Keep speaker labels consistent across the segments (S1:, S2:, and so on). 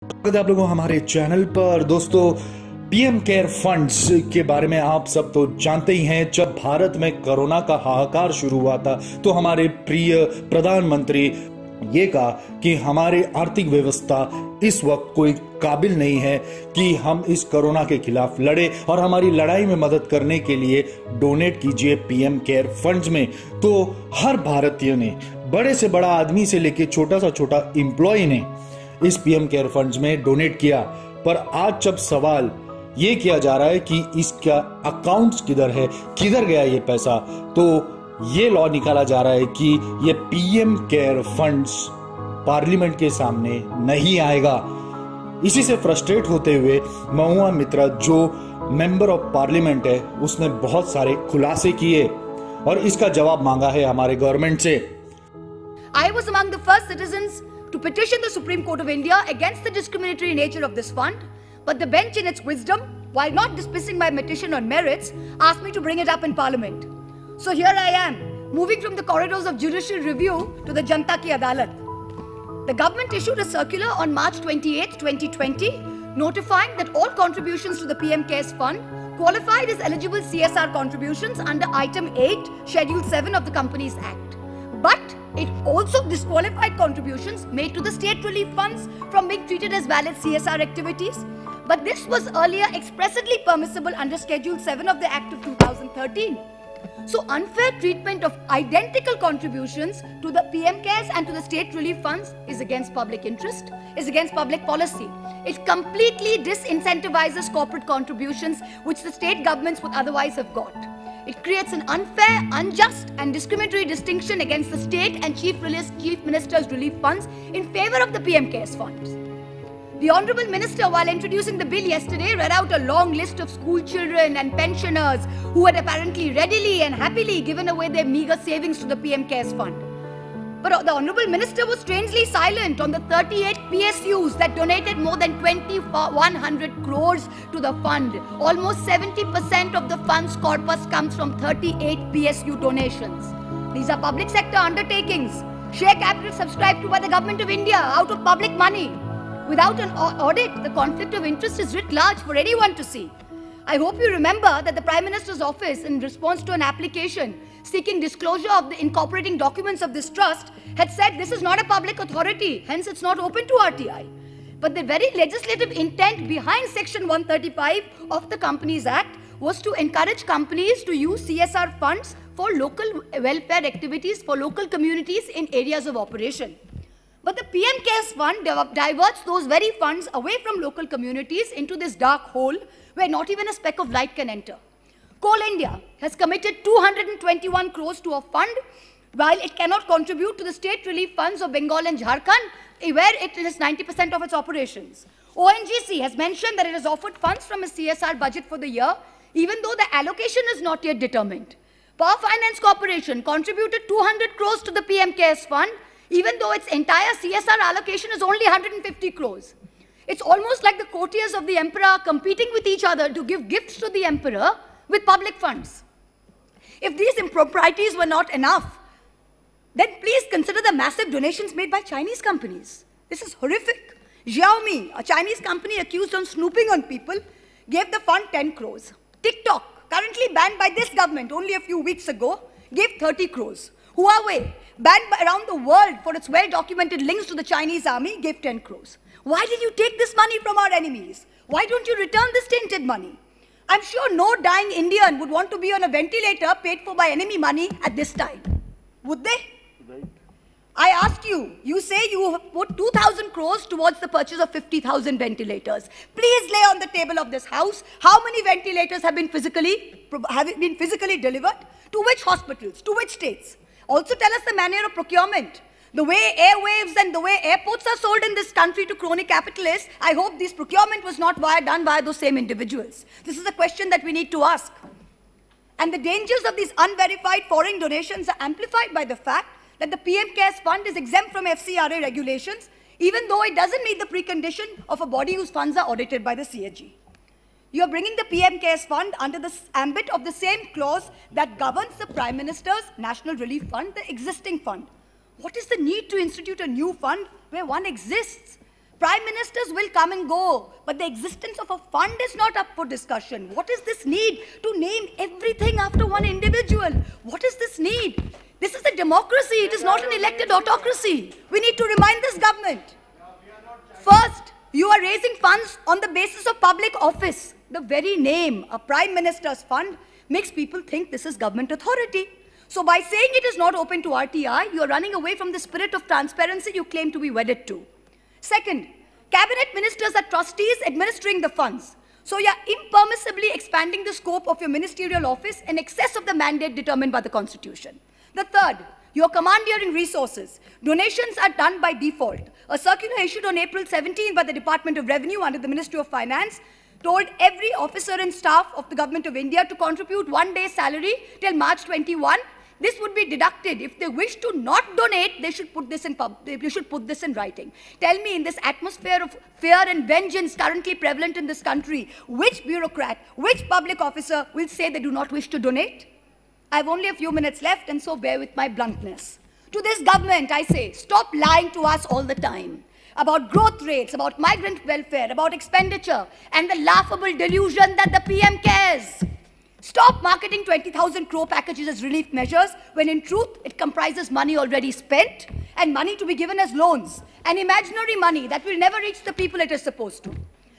S1: स्वागत है आप लोगों हमारे चैनल पर। दोस्तों, पीएम केयर फंड्स के बारे में आप सब तो जानते ही हैं। जब भारत में कोरोना का हाहाकार शुरू हुआ था तो हमारे प्रिय प्रधानमंत्री ये कहा कि हमारी आर्थिक व्यवस्था इस वक्त कोई काबिल नहीं है कि हम इस कोरोना के खिलाफ लड़े, और हमारी लड़ाई में मदद करने के लिए डोनेट कीजिए पीएम केयर फंड्स में। तो हर भारतीय ने, बड़े से बड़ा आदमी से लेकर छोटा सा छोटा एम्प्लॉय ने इस पीएम केयर फंड्स में डोनेट किया। पर आज जब सवाल ये किया जा रहा है कि इसका अकाउंट्स किधर है, किधर गया ये पैसा, तो ये लॉ निकाला जा रहा है कि ये पीएम केयर फंड्स पार्लियामेंट के सामने नहीं आएगा। इसी से फ्रस्ट्रेट होते हुए महुआ मित्रा, जो मेंबर ऑफ पार्लियामेंट है, उसने बहुत सारे खुलासे किए और इसका जवाब मांगा है हमारे गवर्नमेंट से।
S2: I was among the first citizens to petition the Supreme Court of India against the discriminatory nature of this fund, but the bench in its wisdom, while not dismissing my petition on merits, asked me to bring it up in Parliament. So here I am, moving from the corridors of judicial review to the Janta Ki Adalat. The government issued a circular on March 28, 2020, notifying that all contributions to the PM Cares Fund qualified as eligible CSR contributions under Item 8, Schedule 7 of the Companies Act. But it also disqualified contributions made to the state relief funds from being treated as valid CSR activities. But this was earlier expressly permissible under Schedule 7 of the Act of 2013. So unfair treatment of identical contributions to the PM Cares and to the state relief funds is against public interest, is against public policy. It completely disincentivizes corporate contributions which the state governments would otherwise have got. It creates an unfair, unjust and discriminatory distinction against the state and chief minister's relief funds in favor of the PM Cares funds. The Honourable Minister, while introducing the bill yesterday, read out a long list of school children and pensioners who had apparently readily and happily given away their meagre savings to the PM Cares Fund. But the Honourable Minister was strangely silent on the 38 PSUs that donated more than 2,100 crores to the fund. Almost 70% of the fund's corpus comes from 38 PSU donations. These are public sector undertakings, share capital subscribed to by the Government of India out of public money. Without an audit, the conflict of interest is writ large for anyone to see. I hope you remember that the Prime Minister's office, in response to an application seeking disclosure of the incorporating documents of this trust, had said this is not a public authority, hence it's not open to RTI. But the very legislative intent behind Section 135 of the Companies Act was to encourage companies to use CSR funds for local welfare activities for local communities in areas of operation. But the PM Cares Fund diverts those very funds away from local communities into this dark hole where not even a speck of light can enter. Coal India has committed 221 crores to a fund while it cannot contribute to the state relief funds of Bengal and Jharkhand, where it has 90% of its operations. ONGC has mentioned that it has offered funds from a CSR budget for the year, even though the allocation is not yet determined. Power Finance Corporation contributed 200 crores to the PM Cares Fund, even though its entire CSR allocation is only 150 crores. It's almost like the courtiers of the emperor competing with each other to give gifts to the emperor with public funds. If these improprieties were not enough, then please consider the massive donations made by Chinese companies. This is horrific. Xiaomi, a Chinese company accused of snooping on people, gave the fund 10 crores. TikTok, currently banned by this government only a few weeks ago, gave 30 crores. Huawei, banned around the world for its well-documented links to the Chinese army, gave 10 crores. Why did you take this money from our enemies? Why don't you return this tainted money? I'm sure no dying Indian would want to be on a ventilator paid for by enemy money at this time. Would they? Right. I ask you, you say you have put 2,000 crores towards the purchase of 50,000 ventilators. Please lay on the table of this house how many ventilators have been physically delivered, to which hospitals, to which states. Also tell us the manner of procurement. The way airwaves and the way airports are sold in this country to crony capitalists, I hope this procurement was not done by those same individuals. This is a question that we need to ask. And the dangers of these unverified foreign donations are amplified by the fact that the PM Cares Fund is exempt from FCRA regulations, even though it doesn't meet the precondition of a body whose funds are audited by the CAG. You are bringing the PM Cares Fund under the ambit of the same clause that governs the Prime Minister's National Relief Fund, the existing fund. What is the need to institute a new fund where one exists? Prime ministers will come and go, but the existence of a fund is not up for discussion. What is this need to name everything after one individual? What is this need? This is a democracy. It is not an elected autocracy. We need to remind this government. First, you are raising funds on the basis of public office. The very name, a Prime Minister's fund, makes people think this is government authority. So by saying it is not open to RTI, you are running away from the spirit of transparency you claim to be wedded to. Second, cabinet ministers are trustees administering the funds. So you are impermissibly expanding the scope of your ministerial office in excess of the mandate determined by the Constitution. The third, you are commandeering resources. Donations are done by default. A circular issued on April 17 by the Department of Revenue under the Ministry of Finance told every officer and staff of the Government of India to contribute 1 day's salary till March 21. This would be deducted. If they wish to not donate, they should put this in writing. Tell me, in this atmosphere of fear and vengeance currently prevalent in this country, which bureaucrat, which public officer will say they do not wish to donate? I have only a few minutes left, and so bear with my bluntness. To this government, I say, stop lying to us all the time about growth rates, about migrant welfare, about expenditure, and the laughable delusion that the PM cares. Stop marketing 20,000 crore packages as relief measures when in truth it comprises money already spent and money to be given as loans, and imaginary money that will never reach the people it is supposed to.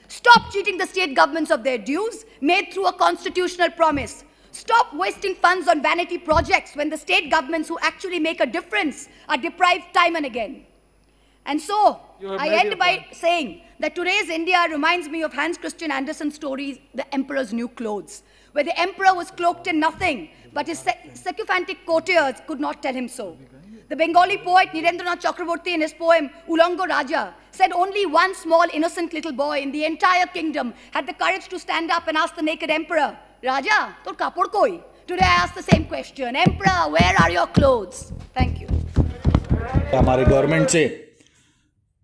S2: Stop cheating the state governments of their dues made through a constitutional promise. Stop wasting funds on vanity projects when the state governments who actually make a difference are deprived time and again. And so, I end by saying that today's India reminds me of Hans Christian Andersen's story, The Emperor's New Clothes, where the emperor was cloaked in nothing, but his sycophantic courtiers could not tell him so. The Bengali poet Nirendranath Chakraborty in his poem Ulango Raja said only one small innocent little boy in the entire kingdom had the courage to stand up and ask the naked emperor, Raja, tor kapod koi? Today I ask the same question, Emperor, where are your clothes? Thank you.
S1: हमारे government से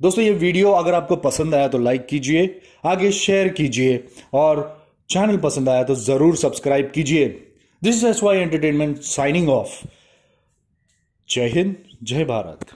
S1: दोस्तों, ये video अगर आपको पसंद आया तो like कीजिए, आगे शेयर कीजिए, और चैनल पसंद आया तो जरूर सब्सक्राइब कीजिए। This is SY entertainment signing off. जय हिंद, जय भारत।